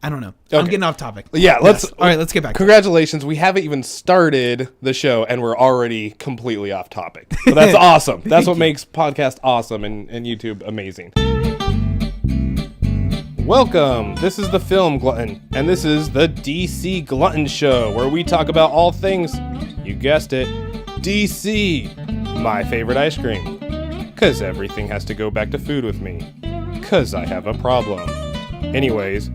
I don't know. Okay. I'm getting off topic. Yeah, All right, let's get back. Congratulations. We haven't even started the show, and we're already completely off topic. So that's awesome. That's what makes podcast awesome and YouTube amazing. Welcome. This is the Film Glutton, and this is the DC Glutton Show, where we talk about all things, you guessed it, DC. My favorite ice cream. Because everything has to go back to food with me. Because I have a problem. Anyways,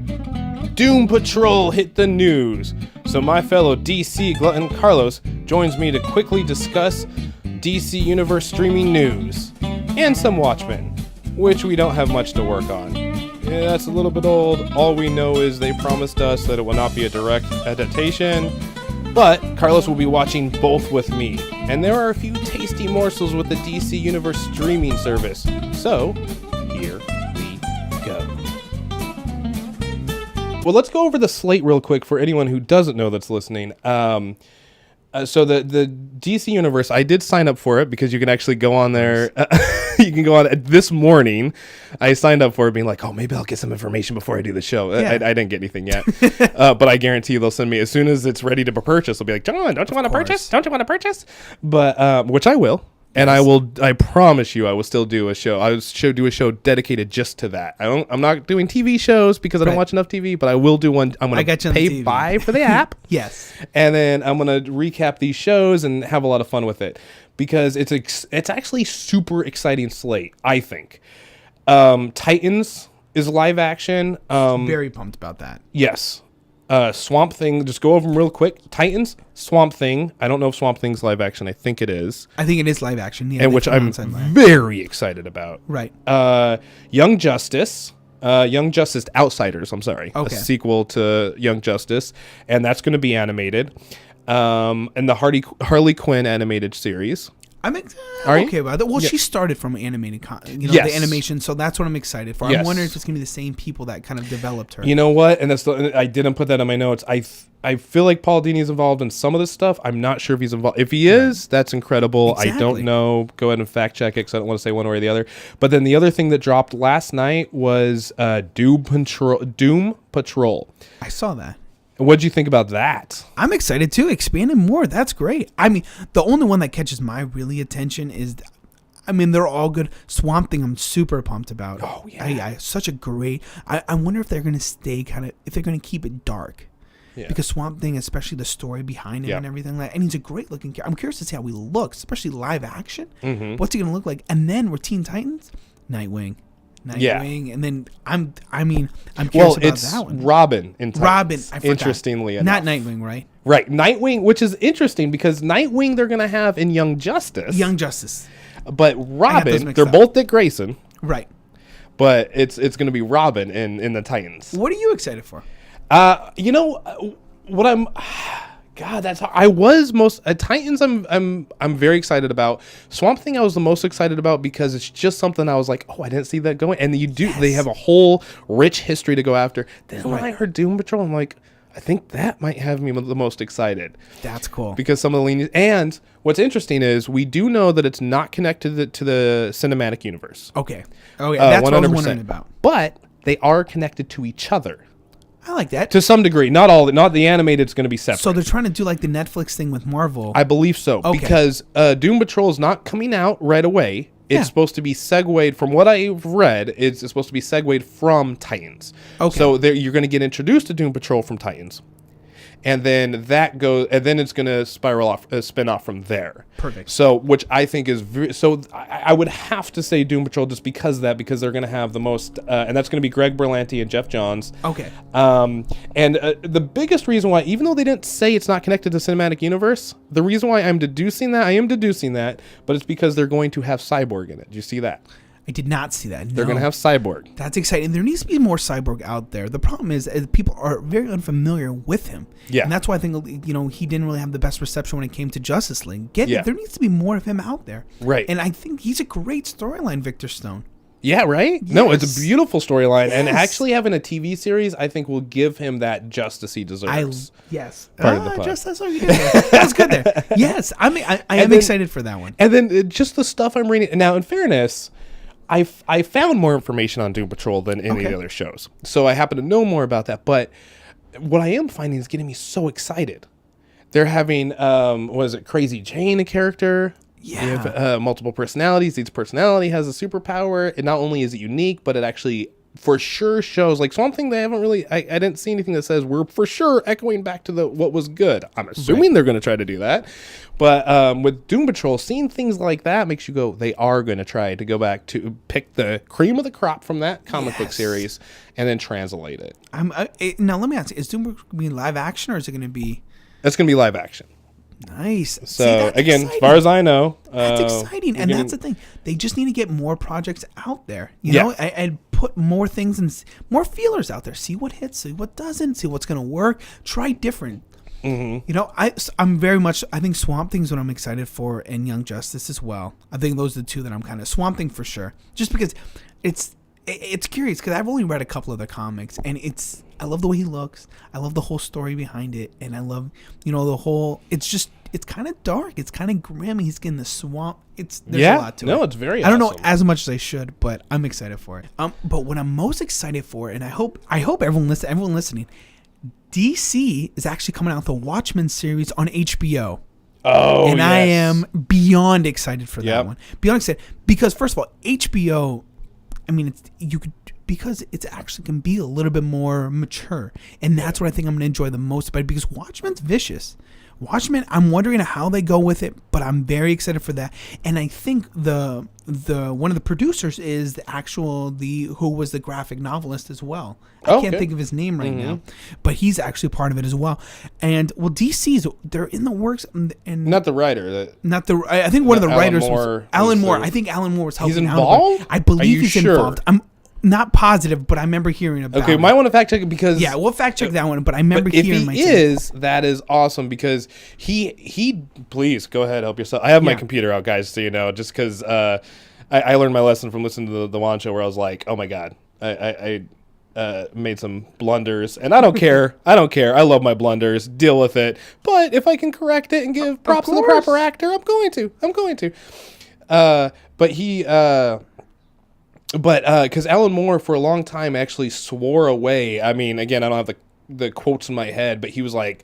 Doom Patrol hit the news, so my fellow DC Glutton Carlos joins me to quickly discuss DC Universe streaming news, and some Watchmen, which we don't have much to work on. Yeah, that's a little bit old. All we know is they promised us that it will not be a direct adaptation, but Carlos will be watching both with me, and there are a few tasty morsels with the DC Universe streaming service, so here we go. Well, let's go over the slate real quick for anyone who doesn't know that's listening. So the DC Universe, I did sign up for it because you can actually go on there. You can go on this morning. I signed up for it being like, oh, maybe I'll get some information before I do the show. Yeah. I didn't get anything yet. But I guarantee they'll send me as soon as it's ready to be purchased. They'll be like, John, don't you want to purchase? Don't you want to purchase? But which I will. And yes. I promise you, I will still do a show. I will do a show dedicated just to that. I'm not doing TV shows because I don't watch enough TV, but I will do one. I'm going to pay buy for the app. Yes. And then I'm going to recap these shows and have a lot of fun with it because it's actually super exciting slate, I think. Titans is live action. Very pumped about that. Yes. Swamp Thing, just go over them real quick. Titans, Swamp Thing. I don't know if Swamp Thing's live action. I think it is. I think it is live action. Yeah, and which I'm very excited about. Right. Young Justice. Young Justice Outsiders, I'm sorry. Okay. A sequel to Young Justice. And that's going to be animated. And the Harley Quinn animated series. I'm okay about that. Well, she started from animated, the animation, so that's what I'm excited for. I'm wondering if it's gonna be the same people that kind of developed her. You know what? And I didn't put that on my notes. I feel like Paul Dini's involved in some of this stuff. I'm not sure if he's involved. If he is, that's incredible. Exactly. I don't know. Go ahead and fact check it because I don't want to say one way or the other. But then the other thing that dropped last night was Doom Patrol. I saw that. What'd you think about that? I'm excited too. Expanding more. That's great. I mean, the only one that catches my really attention is, they're all good. Swamp Thing, I'm super pumped about. Oh, yeah. Such a great. I wonder if they're going to stay if they're going to keep it dark. Yeah. Because Swamp Thing, especially the story behind it and everything like that. And he's a great looking character. I'm curious to see how he looks, especially live action. Mm-hmm. What's he going to look like? And then with Teen Titans, Nightwing, and then I'm curious about that one. Robin in Titans. Robin, I forgot. Interestingly enough. Not Nightwing, right? Right, Nightwing, which is interesting because Nightwing they're gonna have in Young Justice. But Robin, they're both Dick Grayson. Right. But it's gonna be Robin in the Titans. What are you excited for? What I'm. God, that's how I was most at Titans. I'm very excited about. Swamp Thing I was the most excited about because it's just something I was like, oh, I didn't see that going. And they have a whole rich history to go after. Then when I heard Doom Patrol, I'm like, I think that might have me the most excited. That's cool because some of the lean. And what's interesting is we do know that it's not connected to the cinematic universe. Okay. Oh yeah, that's 100%. What I was wondering about. But they are connected to each other. I like that. To some degree. Not the animated is going to be separate. So they're trying to do like the Netflix thing with Marvel. I believe so. Okay. Because Doom Patrol is not coming out right away. It's supposed to be segued from what I've read. It's supposed to be segued from Titans. Okay. So you're going to get introduced to Doom Patrol from Titans. And then it's going to spiral off, spin off from there. Perfect. So, which I think is I would have to say Doom Patrol just because they're going to have the most, and that's going to be Greg Berlanti and Jeff Johns. Okay. And the biggest reason why, even though they didn't say it's not connected to cinematic universe, the reason why I am deducing that, but it's because they're going to have Cyborg in it. Do you see that? I did not see that. No. They're going to have Cyborg. That's exciting. There needs to be more Cyborg out there. The problem is people are very unfamiliar with him. Yeah. And that's why I think, he didn't really have the best reception when it came to Justice League. There needs to be more of him out there. Right. And I think he's a great storyline, Victor Stone. Yeah, right? Yes. No, it's a beautiful storyline. Yes. And actually having a TV series, I think, will give him that justice he deserves. Part of the plot. That's what you did there. That was good there. Yes. I am excited for that one. And then just the stuff I'm reading. Now, in fairness, I found more information on Doom Patrol than any of the other shows. So I happen to know more about that. But what I am finding is getting me so excited. They're having, Crazy Jane, a character. Yeah. They have multiple personalities. Each personality has a superpower. And not only is it unique, but it actually for sure shows, like Swamp Thing, they haven't really, I didn't see anything that says we're for sure echoing back to what was good. I'm assuming they're going to try to do that. But with Doom Patrol, seeing things like that makes you go, they are going to try to go back to pick the cream of the crop from that comic book series and then translate it. Now, let me ask you, is Doom going to be live action or is it going to be? It's going to be live action. Nice. So, again, exciting. As far as I know. That's exciting. And that's the thing. They just need to get more projects out there. You know, and put more things and more feelers out there. See what hits, see what doesn't, see what's going to work. Try different. You know, I'm very much, I think Swamp Thing's what I'm excited for, and Young Justice as well. I think those are the two that I'm kind of, Swamp Thing for sure. Just because it's curious, because I've only read a couple of the comics, and I love the way he looks. I love the whole story behind it, and I love, you know, the whole, it's kind of dark. It's kind of grim. He's getting the swamp. There's a lot to it. No, it's very I don't know as much as I should, but I'm excited for it. But what I'm most excited for, and I hope everyone listening, DC is actually coming out with the Watchmen series on HBO. Oh, and I am beyond excited for that one. Beyond excited because first of all, HBO, I mean, because it's actually can be a little bit more mature, and that's what I think I'm going to enjoy the most about it, because Watchmen's vicious. Watchmen, I'm wondering how they go with it, but I'm very excited for that. And I think the one of the producers is who was the graphic novelist as well. I can't think of his name right now, but he's actually part of it as well. And they're in the works, and not the writer. I think one of the writers was Alan Moore. I think Alan Moore was helping. He's involved? I believe he's involved. I'm not positive, but I remember hearing about it. Okay, might want to fact check it because... Yeah, we'll fact check that one, but I remember hearing myself. If he is, that is awesome because he please, go ahead, help yourself. I have my computer out, guys, so you know, just because I learned my lesson from listening to the Juan show where I was like, oh my God, I made some blunders, and I don't care. I don't care. I love my blunders. Deal with it. But if I can correct it and give props to the proper actor, I'm going to. But because Alan Moore for a long time actually swore away. I mean, again, I don't have the quotes in my head, but he was like,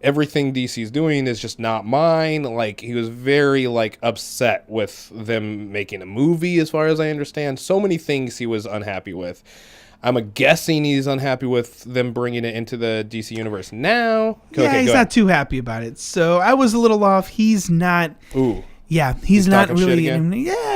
everything DC's doing is just not mine. Like, he was very upset with them making a movie, as far as I understand. So many things he was unhappy with. I'm guessing he's unhappy with them bringing it into the DC universe now. He's not too happy about it. So I was a little off. He's not. Ooh. Yeah, he's not really.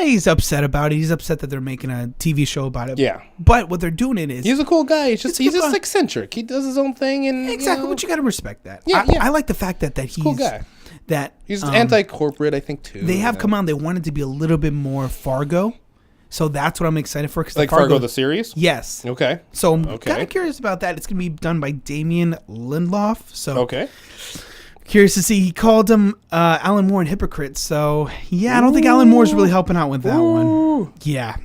He's upset about it. He's upset that they're making a TV show about it. Yeah, but what they're doing is he's a cool guy. He's just eccentric. He does his own thing, and exactly. But you got to respect that. Yeah, I like the fact that he's a cool guy. That he's anti-corporate, I think too. They have come on. They wanted to be a little bit more Fargo, so that's what I'm excited for. Like Fargo the series. Yes. Okay. So I'm kind of curious about that. It's going to be done by Damien Lindelof. So okay. Curious to see. He called him Alan Moore and hypocrite. So yeah, I don't think Alan Moore's really helping out with that one. Yeah,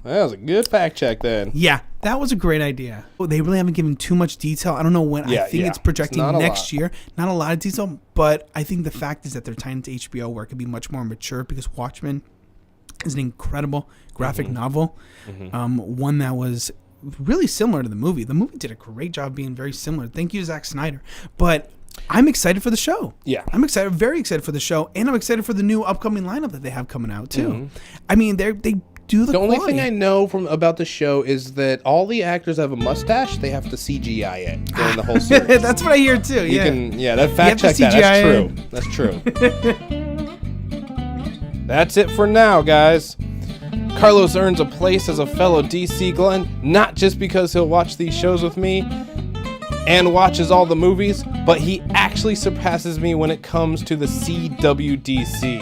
that was a good fact check then. Yeah, that was a great idea. They really haven't given too much detail. I don't know when. I think it's projecting next year. Not a lot of detail, but I think the fact is that they're tying into HBO, where it could be much more mature, because Watchmen is an incredible graphic novel. One that was really similar to the movie. The movie did a great job being very similar. Thank you, Zack Snyder. But I'm excited for the show. Yeah. I'm excited, very excited for the show, and I'm excited for the new upcoming lineup that they have coming out too. I mean, they do the only thing I know about the show is that all the actors have a mustache. They have to CGI it during the whole series. That's what I hear too. That fact check that. That's true. That's it for now, guys. Carlos earns a place as a fellow DC Glutton, not just because he'll watch these shows with me and watches all the movies, but he actually surpasses me when it comes to the CWDC.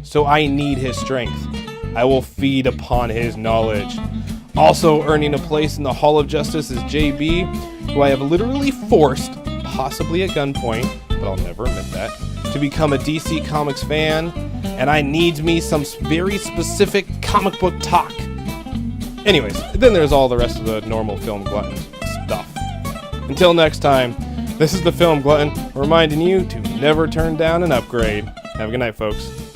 So I need his strength. I will feed upon his knowledge. Also earning a place in the Hall of Justice is JB, who I have literally forced, possibly at gunpoint, but I'll never admit that, to become a DC Comics fan, and I need me some very specific comic book talk. Anyways, then there's all the rest of the normal Film Glutton stuff. Until next time, this is the Film Glutton, reminding you to never turn down an upgrade. Have a good night, folks.